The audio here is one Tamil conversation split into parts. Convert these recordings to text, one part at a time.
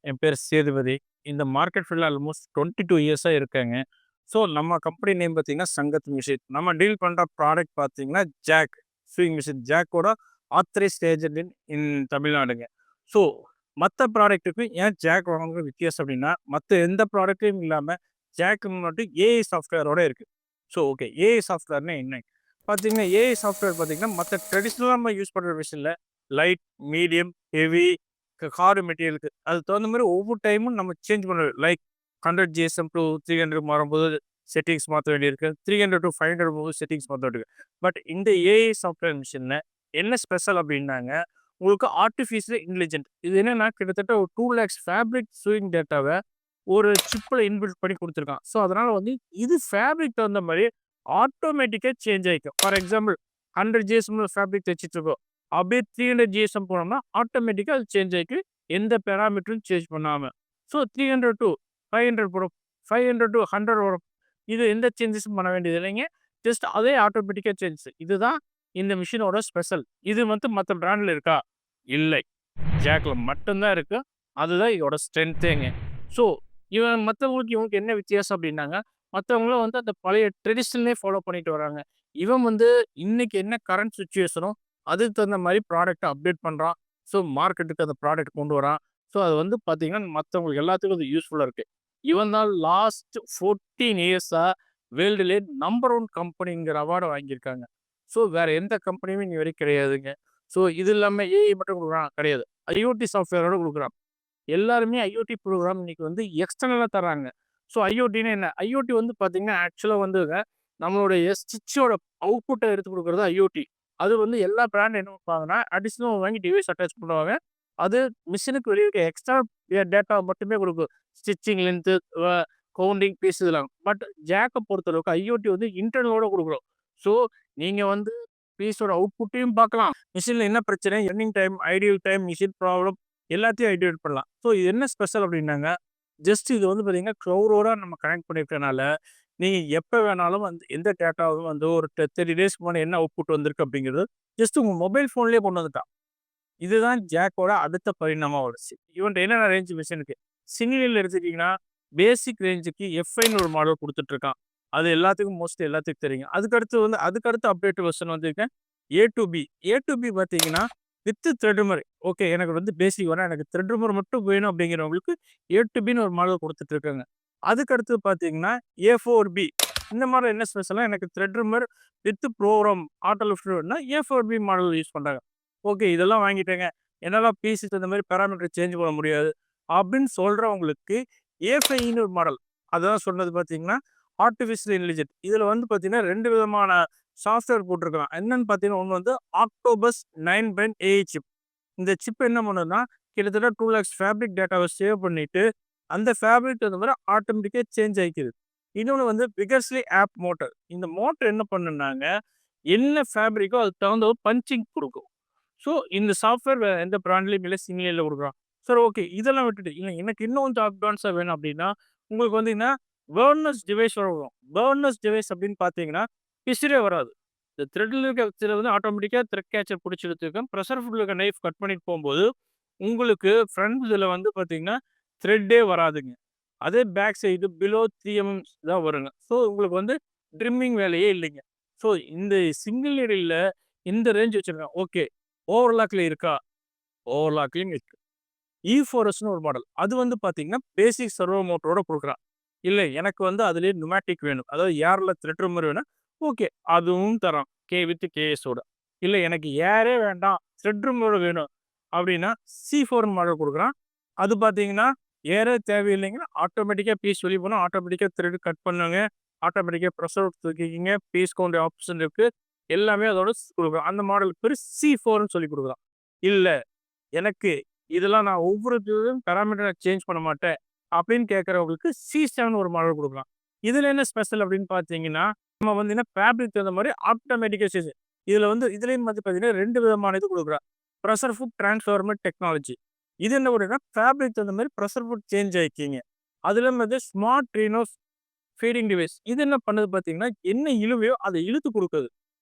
என் பேர் சேதுபதி. இந்த மார்க்கெட் ஃபீல்ட்ல ஆல்மோஸ்ட் 22 இயர்ஸா இருக்கேங்க. ஸோ நம்ம கம்பெனி நேம் பார்த்தீங்கன்னா, சங்கத் மிஷின். நம்ம டீல் பண்ற ப்ராடக்ட் பார்த்தீங்கன்னா, ஜாக் ஸ்விங் மிஷின். ஜாக்கோட ஆத்தரைஸ்ட் ஏஜென்ட் இன் தமிழ்நாடுங்க. ஸோ மத்த ப்ராடக்ட்டுக்கும் ஏன் ஜாக் வாங்கணுங்கிற வித்தியாசம் அப்படின்னா, மத்த எந்த ப்ராடக்ட்டும் இல்லாம ஜாக்ன்னு மட்டும் ஏஐ சாஃப்ட்வேரோட இருக்கு. So okay. ஏஐ சாஃப்ட்வேர்னா என்ன? பார்த்தீங்கன்னா, ஏஐ சாஃப்ட்வேர் பார்த்தீங்கன்னா, மத்த ட்ரெடிஷனலா நம்ம யூஸ் பண்ற மிஷின்ல லைட், மீடியம், ஹெவி ஹார்டு மெட்டீரியலுக்கு அதுக்கு தகுந்த மாதிரி ஒவ்வொரு டைமும் நம்ம சேஞ்ச் பண்ண லைக் 100 ஜிஎஸ்எம் டு 300 மாறும்போது செட்டிங்ஸ் மாற்ற வேண்டியிருக்கு. 300 டு 500 போது செட்டிங்ஸ் மாற்ற வேண்டியிருக்கு. பட் இந்த ஏஐ சாஃப்ட்வேர் மிஷினில் என்ன ஸ்பெஷல் அப்படின்னாங்க, உங்களுக்கு ஆர்டிஃபிஷியல் இன்டெலிஜென்ட் இது என்னன்னா கிட்டத்தட்ட ஒரு 2 லேக்ஸ் ஃபேப்ரிக் ஸ்விங் டேட்டாவை ஒரு சிப்பில் இன்பில்ட் பண்ணி கொடுத்துருக்கான். ஸோ அதனால வந்து இது ஃபேப்ரிக் தகுந்த மாதிரி ஆட்டோமேட்டிக்காக சேஞ்ச் ஆகிக்கும். ஃபார் எக்ஸாம்பிள் 100 ஜிஎஸ்எம் ஃபேப்ரிக் தைச்சிட்டு இருக்கோம், அப்படியே 300 ஜிஎஸ்எம் போனோம்னா ஆட்டோமேட்டிக்காக அது சேஞ்ச் ஆகி எந்த பேராமீட்டரும் சேஞ்ச் பண்ணாமல். ஸோ 300 டு 500 போடும், 500 டு 100 வரும். இது எந்த சேஞ்சஸும் பண்ண வேண்டியது இல்லைங்க. ஜஸ்ட் அதே ஆட்டோமேட்டிக்காக சேஞ்சஸ். இதுதான் இந்த மிஷினோட ஸ்பெஷல். இது வந்து மற்ற பிராண்டில் இருக்கா? இல்லை. ஜாக்ல மட்டும்தான் இருக்கு. அதுதான் இதோட ஸ்ட்ரென்த்தேங்க. ஸோ இவன் மற்றவங்களுக்கு இவனுக்கு என்ன வித்தியாசம் அப்படின்னாங்க, மற்றவங்களும் வந்து அந்த பழைய ட்ரெடிஷனலே ஃபாலோ பண்ணிட்டு வராங்க. இவன் வந்து இன்னைக்கு என்ன கரண்ட் சுச்சுவேஷனோ அதுக்கு தகுந்த மாதிரி ப்ராடக்ட்டை அப்டேட் பண்ணுறான். ஸோ மார்க்கெட்டுக்கு அந்த ப்ராடக்ட் கொண்டு வரான். ஸோ அது வந்து பார்த்தீங்கன்னா, மற்றவங்களுக்கு எல்லாத்துக்கும் அது யூஸ்ஃபுல்லாக இருக்கு. இவன் தான் லாஸ்ட் 14 இயர்ஸா வேர்ல்டுலே நம்பர் 1 கம்பெனிங்கிற அவார்டை வாங்கியிருக்காங்க. ஸோ வேற எந்த கம்பெனியுமே இன்னி வரைக்கும் கிடையாதுங்க. ஸோ இது இல்லாம ஏஐ மட்டும் குடுக்குறான் கிடையாது. ஐஓடி சாஃப்ட்வேரோட குடுக்குறான். எல்லாருமே ஐஓடி ப்ரோகிராம் இன்னைக்கு வந்து எக்ஸ்டர்னலா தர்றாங்க. ஸோ ஐஓடின்னா என்ன? ஐஓடி வந்து பார்த்தீங்கன்னா, ஆக்சுவலா வந்துங்க நம்மளுடைய ஸ்விட்சோட அவுட்புட்ட எடுத்து குடுக்குறது ஐஓடி. அது வந்து எல்லா பிராண்ட் என்ன பண்ணுவாங்கன்னா, அடிஷனலா வாங்கி டிவைஸ் அட்டாச் பண்ணுவாங்க. அது மிஷினுக்கு வெளிய இருக்க எக்ஸ்ட்ரா டேட்டா மட்டுமே குடுக்கும். ஸ்டிச்சிங் லென்த், அ கவுண்டிங் பீஸ் இதெல்லாம். பட் ஜாக்க பொறுத்தளவுக்கு ஐஓடி வந்து இன்டர்னலோட குடுக்குறோம். ஸோ நீங்க வந்து பீஸோட அவுட்புட்டையும் பார்க்கலாம். மிஷின்ல என்ன பிரச்சனை, running time, ideal time, machine problem எல்லாத்தையும் ஐடென்டிஃபை பண்ணலாம். ஸோ இது என்ன ஸ்பெஷல் அப்படின்னாங்க, ஜஸ்ட் இது வந்து பார்த்தீங்கன்னா, க்ளவுடோட நம்ம கனெக்ட் பண்ணியிருக்கனால, நீங்க எப்ப வேணாலும் வந்து எந்த டேட்டாவும் வந்து ஒரு 30 டேஸ்க்கு முன்னாடி என்ன அவுட்புட் வந்திருக்கு அப்படிங்கிறது, ஜஸ்ட் உங்க மொபைல் ஃபோன்லயே கொண்டு வந்துட்டான். இதுதான் ஜாக்கோட அடுத்த பரிணாமம் வந்துச்சு. இவன்ட்ட என்னென்ன ரேஞ்ச் மிஷின் இருக்கு. சிங்கிள்ல எடுத்துக்கிட்டீங்கன்னா, பேசிக் ரேஞ்சுக்கு எஃப்ஐன்னு ஒரு மாடல் குடுத்துட்டு இருக்கான். அது எல்லாத்துக்கும் மோஸ்ட்லி எல்லாத்துக்கும் தெரியுங்க. அதுக்கடுத்து அப்டேட் வெர்ஷன் வந்துங்க ஏ டூ பி. ஏ டூ பி பார்த்தீங்கன்னா, வித் த்ரெட்மர். ஓகே, எனக்கு வந்து பேசிக் வேணாம், எனக்கு த்ரெட்மர் மட்டும் வேணும் அப்படிங்கிறவங்களுக்கு ஏ டூ பின்னு ஒரு மாடல் குடுத்துட்டு இருக்காங்க. அதுக்கடுத்து பார்த்தீங்கன்னா, ஏ4பி. இந்த மாடல் என்ன ஸ்பெஷல்னா, எனக்கு த்ரெட்மர் வித் ப்ரோகிராம் ஆட்டோ லிஃப்ட் வேணும்னா ஏ4பி மாடல் யூஸ் பண்றாங்க. ஓகே, இதெல்லாம் வாங்கிட்டேங்க. என்னால பிசிக்கு இந்த மாரி பாராமீட்டர் சேஞ்ச் பண்ண முடியாது அப்படின்னு சொல்றவங்களுக்கு ஏ5ன்னு ஒரு மாடல். அதான் சொன்னது பார்த்தீங்கன்னா, ஆர்டிஃபிஷியல் இன்டெலிஜென்ட். இதுல வந்து பார்த்தீங்கன்னா 2 விதமான சாஃப்ட்வேர் போட்டிருக்கலாம். என்னன்னு பார்த்தீங்கன்னா, ஒண்ணு வந்து ஆக்டோபஸ் 9 பிரைன் ஏஐ சிப். இந்த சிப் என்ன பண்ணும்னா, கிட்டத்தட்ட 2 லேக்ஸ் ஃபேப்ரிக் டேட்டாவ சேவ் பண்ணிட்டு, அந்த ஃபேப்ரிக் தகுந்த மாரி ஆட்டோமேட்டிக்கா சேஞ்ச் ஆயிக்குது. இன்னொன்னு வந்து விகர்ஸ்லி ஆப் மோட்டார். இந்த மோட்டார் என்ன பண்ணும்னாங்க, என்ன ஃபேப்ரிக்கோ அதுக்கு தகுந்த ஒரு பஞ்சிங் குடுக்கும். ஸோ இந்த சாஃப்ட்வேர் வேற எந்த பிராண்ட்லயும் இல்ல, சிங்கிள்ல குடுக்குறான். சரி, ஓகே. இதெல்லாம் விட்டுட்டு, இல்ல எனக்கு இன்னும் கொஞ்சம் அட்வான்ஸா வேணும் அப்படின்னா, உங்களுக்கு வந்தீங்கன்னா, பர்னர்ஸ் டிவைஸ் வரும். பர்னர்ஸ் டிவைஸ் அப்படின்னு பார்த்தீங்கன்னா, பிசிறே வராது. இந்த த்ரெட்ல இருக்க சில வந்து ஆட்டோமேட்டிக்கா த்ரெட் கேச்சர் புடிச்சு இழுத்துக்கும். பிரஷர் ஃபுட்ல இருக்க நைஃப் கட் பண்ணிட்டு போம்போது, உங்களுக்கு ஃப்ரண்ட் இதுல வந்து பார்த்தீங்கன்னா, த்ரெட்டே வராதுங்க. அதே பேக் சைடு பிலோ 3 எம்எம் தான் வருங்க. ஸோ உங்களுக்கு வந்து ட்ரிம்மிங் வேலையே இல்லைங்க. ஸோ இந்த சிங்கிள் நீடில்ல இந்த ரேஞ்ச் வச்சிருக்கான். ஓகே. ஓவர்லாக்ல இருக்கா? ஓவர்லாக்லயும் இருக்கு. இ4எஸ்ன்னு ஒரு மாடல். அது வந்து பார்த்தீங்கன்னா, பேசிக் சர்வோ மோட்டரோட குடுக்குறான். இல்ல எனக்கு வந்து அதிலேயே நுமேட்டிக் வேணும். அதாவது ஏர்ல த்ரெட் ரிமூவர் வேணும். ஓகே. அதுவும் தரான். வித் கேஎஸோட. இல்ல எனக்கு ஏரே வேண்டாம், த்ரெட் ரிமூவர் வேணும் அப்படின்னா, சி4 மாடல் குடுக்குறான். அது பார்த்தீங்கன்னா, ஏரே தேவையில்லைங்க. ஆட்டோமேட்டிக்கா பீஸ் வெளிய போணும். ஆட்டோமேட்டிக்கா த்ரெட் கட் பண்ணுங்க. ஆட்டோமேட்டிக்கா பிரஷர் தூக்கிக்கிங்க. பீஸ் கவுண்ட் ஆப்ஷன் இருக்கு. எல்லாமே அதோட குடுக்குறான். அந்த மாடலுக்கு பேரு சி4ன்னு சொல்லி குடுக்குறான். இல்ல எனக்கு இதெல்லாம் நான் ஒவ்வொரு இதுவும் பாராமீட்டர் சேஞ்ச் பண்ண மாட்டேன் அப்படின்னு கேட்கறவங்களுக்கு சி7 ஒரு மாடல் குடுக்கலாம். இதுல என்ன ஸ்பெஷல் அப்படின்னு பார்த்தீங்கன்னா, நம்ம வந்து ஃபேப்ரிக் தகுந்த மாரி ஆட்டோமேட்டிக்கா சேஞ்ச். இதுல வந்து இதுலயும் வந்து பார்த்தீங்கன்னா 2 விதமான இது குடுக்குறான். Presser foot transformer technology. இது என்ன பண்ணும்னா, ஃபேப்ரிக் தகுந்த மாரி பிரஷர் ஃபுட் சேஞ்ச் ஆயிக்கிங்க. அதுல வந்து ஸ்மார்ட் ரீனோஸ் ஃபீடிங் டிவைஸ். இது என்ன பண்ணுது பார்த்தீங்கன்னா, என்ன இழுவையோ அத இழுத்து குடுக்குது.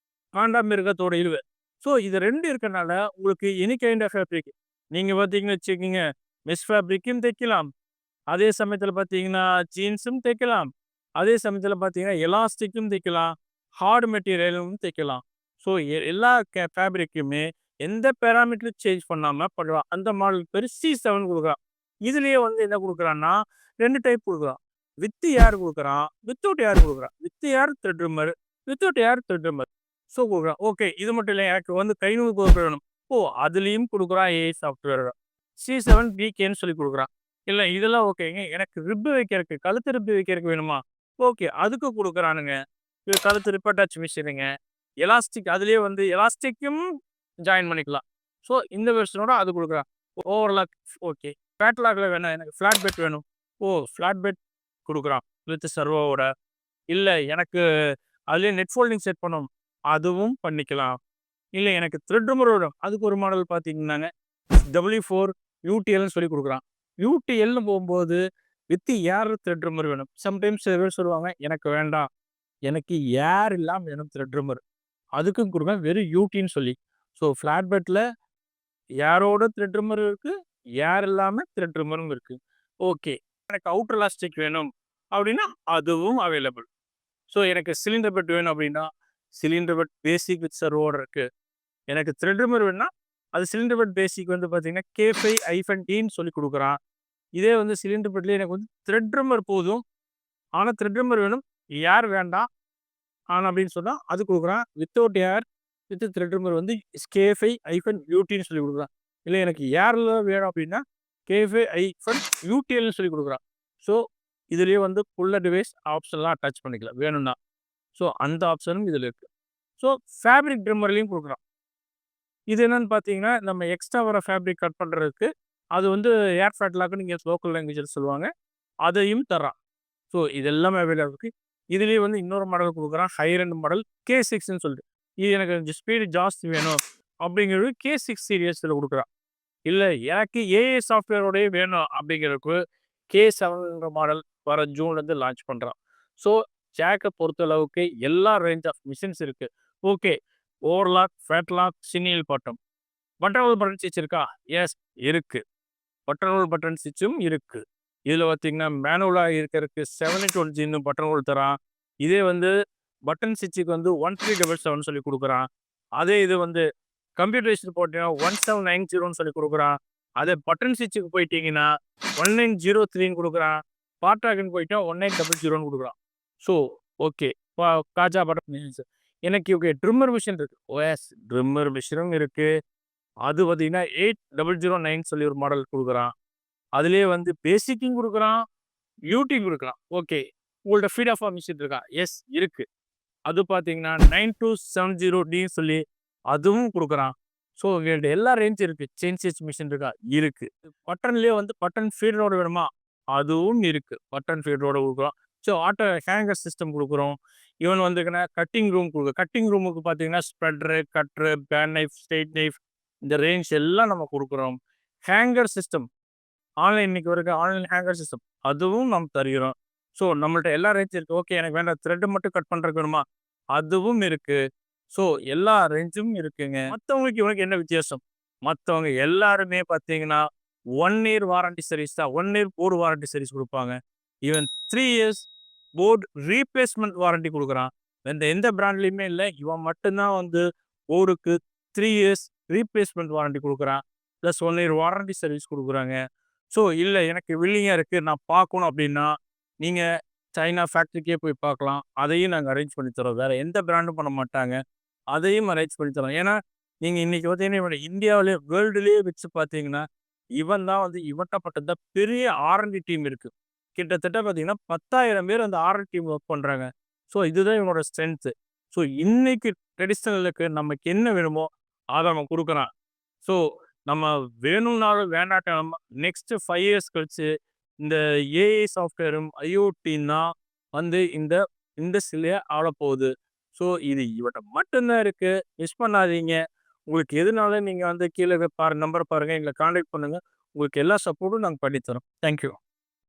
காண்டாமிருகத்தோட இழுவை. ஸோ இது 2 இருக்கனால உங்களுக்கு எனி கைண்ட் ஆஃப் ஃபேப்ரிக். நீங்க பார்த்தீங்கன்னு வச்சுக்கங்க, மெஷ் ஃபேப்ரிக்கும் தைக்கலாம். அதே சமயத்துல பார்த்தீங்கன்னா, ஜீன்ஸும் தைக்கலாம். அதே சமயத்துல பார்த்தீங்கன்னா, எலாஸ்டிக்கும் தைக்கலாம். ஹார்ட் மெட்டீரியலும் தைக்கலாம். ஸோ எல்லா ஃபேப்ரிக்குமே எந்த பேராமீட்டரும் சேஞ்ச் பண்ணாம பண்ணலாம். அந்த மாடல் பேரு C7 குடுக்குறான். இதுலயே வந்து என்ன குடுக்குறான்னா, 2 டைப் குடுக்குறான். வித் ஏர் குடுக்குறான். வித்தவுட் ஏர் குடுக்குறான். With air thread trimmer, without air thread trimmer. So குடுக்குறான். ஓகே. இது மட்டும் இல்ல. எனக்கு வந்து கை நூல் கோர்க்கர் வேணும். ஓ! அதுலயும் குடுக்குறான் ஏஐ சாஃப்ட்வேர். C7 BKன்னு சொல்லி குடுக்குறான். இல்ல இதெல்லாம் ஓகேங்க. எனக்கு ரிப் வைக்கிறக்கு, கழுத்து ரிப் வைக்கிறக்கு வேணுமா? ஓகே. அதுக்கு குடுக்குறானுங்க. இது கழுத்து ரிப் அட்டாச் மிஷினுங்க. எலாஸ்டிக் அதிலேயே வந்து எலாஸ்டிக்கும் ஜாயின் பண்ணிக்கலாம். ஸோ இந்த வெர்ஷனோட அது குடுக்குறான். Overlock okay. பேட்லாக்ல வேணாம். எனக்கு ஃப்ளாட் பெட் வேணும். ஓ! ஃப்ளாட் பெட் குடுக்குறான். வித் சர்வோவோட. இல்ல எனக்கு அதிலேயே நெட் ஃபோல்டிங் செட் பண்ணணும். அதுவும் பண்ணிக்கலாம். இல்ல எனக்கு த்ரெட் ரிம்மர் வேணும். அதுக்கு ஒரு மாடல் பார்த்தீங்கன்னாங்க, W4 UTLன்னு சொல்லி குடுக்குறான். UTLன்னு போம்போது வித் ஏர் த்ரெட் ரிம்மர் வேணும். சம்டைம்ஸ் சில பேர் சொல்லுவாங்க, எனக்கு வேண்டாம். எனக்கு ஏர் இல்லாம வேணும் த்ரெட் ரிம்மர். அதுக்கும் குடுக்குறான். வெறும் UTன்னு சொல்லி. ஸோ ஃப்ளாட் பெட்ல ஏரோட த்ரெட் ரிம்மர் இருக்கு. ஏர் இல்லாம த்ரெட் ரிம்மரும் இருக்கு. ஓகே. எனக்கு அவுட்டர் எலாஸ்டிக் வேணும் அப்டின்னா, அதுவும் அவைலபிள். ஸோ எனக்கு சிலிண்டர் பெட் வேணும் அப்டின்னா, சிலிண்டர் பெட் பேசிக் வித் சர்வோட இருக்கு. எனக்கு த்ரெட் ரிம்மர் வேணும்னா, அது சிலிண்டர் பெட் பேசிக் வந்து பார்த்தீங்கன்னா, K5-Dன்னு சொல்லி குடுக்குறான். இதே வந்து சிலிண்டர் பெட்லயே எனக்கு வந்து த்ரெட் ரிம்மர் போதும். ஆனா த்ரெட் ரிம்மர் வேணும். ஏர் வேண்டாம். ஆனா அப்டின்னு சொன்னா, அது குடுக்குறான். வித்தவுட் ஏர் வித் த்ரெட் ரிம்மர் வந்து K5-UTன்னு சொல்லி குடுக்குறான். இல்ல எனக்கு ஏர்ல வேணும் அப்டின்னா, K5-UTLன்னு சொல்லி குடுக்குறான். ஸோ இதுலயே வந்து புல்லட் டிவைஸ் ஆப்ஷன்லாம் அட்டாச் பண்ணிக்கலாம் வேணும்னா. ஸோ அந்த ஆப்ஷனும் இதுல இருக்கு. ஸோ ஃபேப்ரிக் ட்ரிம்மர்லயும் குடுக்குறான். இது என்னன்னு பார்த்தீங்கன்னா, நம்ம எக்ஸ்ட்ரா வர ஃபேப்ரிக் கட் பண்றதுக்கு, அது வந்து ஏர் ஃபேட்லாக்ன்னு இங்க லோக்கல் லாங்குவேஜ்ல சொல்லுவாங்க. அதையும் தர்றான். ஸோ இது எல்லாமே அவைலபிள் இருக்கு. இதுலயே வந்து இன்னொரு மாடல் குடுக்குறான். ஹையர் எண்ட் மாடல் K6ன்னு சொல்லிட்டு. இது எனக்கு கொஞ்சம் ஸ்பீடு ஜாஸ்தி வேணும் அப்படிங்கிறது K6 சீரிஸ்ல குடுக்குறான். இல்ல எனக்கு ஏஐ சாஃப்ட்வேரோடயே வேணும் அப்படிங்கிறதுக்கு K7ன்ற மாடல் வர ஜூன்லேருந்து லான்ச் பண்றான். ஸோ ஜாக்க பொறுத்தளவுக்கு எல்லா ரேஞ்ச் ஆஃப் மிஷின்ஸ் இருக்கு. ஓகே. ஓவர்லாக், ஃபேட்லாக், சினியல் பாட்டம். பட்டன் ஹோல் பட்டன் ஸ்விட்ச் இருக்கா? எஸ் இருக்கு. பட்டன் ஹோல் பட்டன் ஸ்விட்சும் இருக்கு. இதுல பார்த்தீங்கன்னா, மேனுவலா இருக்கறதுக்கு 781Gன்னு பட்டன் ஹோல் தரான். இதே வந்து பட்டன் ஸ்விட்சுக்கு வந்து 1377 சொல்லி குடுக்குறான். அதே இது வந்து கம்ப்யூட்டரைஸ்டு போட்டீங்கன்னா 1790ன்னு சொல்லி குடுக்குறான். அதே பட்டன் ஸ்விட்சுக்கு போயிட்டீங்கன்னா 1903ன்னு குடுக்குறான். பார்ட்டாக்குன்னு போயிட்டா 1800ன்னு குடுக்குறான். So okay. காஜா பட்டன் மிஷின்ஸ். எனக்கு ஓகே ட்ரிம்மர் மிஷின் இருக்கு. ஓஎஸ் ட்ரிம்மர் மிஷினும் இருக்கு. அது பார்த்தீங்கன்னா 8009 சொல்லி ஒரு மாடல் குடுக்குறான். அதிலேயே வந்து பேசிக்கும் குடுக்குறான். யூடியும் குடுக்குறான். ஓகே. உங்கள்ட்ட ஃபீட் ஆஃப் மிஷின் இருக்கா? எஸ் இருக்கு. அது பார்த்தீங்கன்னா 9270Dன்னு சொல்லி அதுவும் குடுக்குறான். ஸோ எங்கள்ட்ட எல்லா ரேஞ்ச் இருக்கு. செயின் ஸ்டிச் மிஷின் இருக்கா? இருக்கு. பட்டன்லேயே வந்து பட்டன் ஃபீடரோட வேணுமா? அதுவும் இருக்கு. பட்டன் ஃபீடரோட குடுக்குறோம். ஸோ ஆட்டோ ஹேங்கர் சிஸ்டம் குடுக்குறோம். ஈவன் வந்துங்கன்னா கட்டிங் ரூம் கட்டிங் ரூமுக்கு பார்த்தீங்கன்னா spreader, cutter, band knife, straight knife இந்த ரேஞ்ச் எல்லாம் நம்ம குடுக்குறோம். ஹேங்கர் சிஸ்டம் ஆன்லைன் இன்னைக்கு வரைக்கும் ஆன்லைன் ஹேங்கர் சிஸ்டம் அதுவும் நம்ம தருகிறோம். ஸோ நம்மள்ட்ட எல்லா ரேஞ்ச் இருக்கு. ஓகே எனக்கு வேண்டாம் த்ரெட் மட்டும் கட் பண்றதுக்கு வேணுமா? அதுவும் இருக்கு. ஸோ எல்லா ரேஞ்சும் இருக்குங்க. மத்தவங்களுக்கு இவனுக்கு என்ன வித்தியாசம்? மத்தவங்க எல்லாருமே பார்த்தீங்கன்னா, 1 இயர் வாரண்டி சர்வீஸ் தான். 1 இயர் போர்டு வாரண்டி சர்வீஸ் குடுப்பாங்க. Even 3 years board replacement warranty குடுக்குறான். எந்த பிராண்ட்லயுமே இல்ல. இவன் மட்டும் தான் வந்து போர்டுக்கு 3 இயர்ஸ் ரீப்ளேஸ்மென்ட் வாரண்டி குடுக்குறான். பிளஸ் 1 இயர் வாரண்டி சர்வீஸ் குடுக்குறாங்க. ஸோ இல்ல எனக்கு வில்லிங்கா இருக்கு. நான் பார்க்கணும் அப்படின்னா, நீங்க சைனா ஃபேக்டரிக்கே போய் பார்க்கலாம். அதையும் நாங்க அரேஞ்ச் பண்ணி தர்றோம். வேற எந்த பிராண்டும் பண்ண மாட்டாங்க. அதையும் அரேஞ்ச் பண்ணி தரோம். ஏன்னா, நீங்க இன்னைக்கு பார்த்தீங்கன்னா, இவன இந்தியாவிலே வேர்ல்டுலயே வச்சு பார்த்தீங்கன்னா, இவன் தான் வந்து இவன்ட்ட மட்டும் தான் பெரிய ஆர்&டி டீம் இருக்கு. கிட்டத்தட்ட பார்த்தீங்கன்னா, 10,000 பேர் அந்த ஆர்&டி டீம் ஒர்க் பண்றாங்க. ஸோ இதுதான் இவனோட ஸ்ட்ரென்த். ஸோ இன்னைக்கு ட்ரெடிஷனலுக்கு நமக்கு என்ன வேணுமோ, அத அவன் குடுக்குறான். ஸோ நம்ம வேணும்னாலும் வேண்டாட்டாலும் நெக்ஸ்ட் 5 இயர்ஸ் கழிச்சு இந்த ஏஐ சாஃப்ட்வேரும், ஐஓடியும் தான் வந்து இந்த இண்டஸ்ட்ரியிலே ஆளப்போகுது. ஸோ இது இவன்ட்ட மட்டும் தான் இருக்கு. மிஸ் பண்ணாதீங்க. உங்களுக்கு எதுனாலும் நீங்க வந்து கீழ நம்பர் பாருங்க. எங்கள கான்டாக்ட் பண்ணுங்க. உங்களுக்கு எல்லா சப்போர்ட்டும் நாங்க பண்ணி தரோம். Thank you.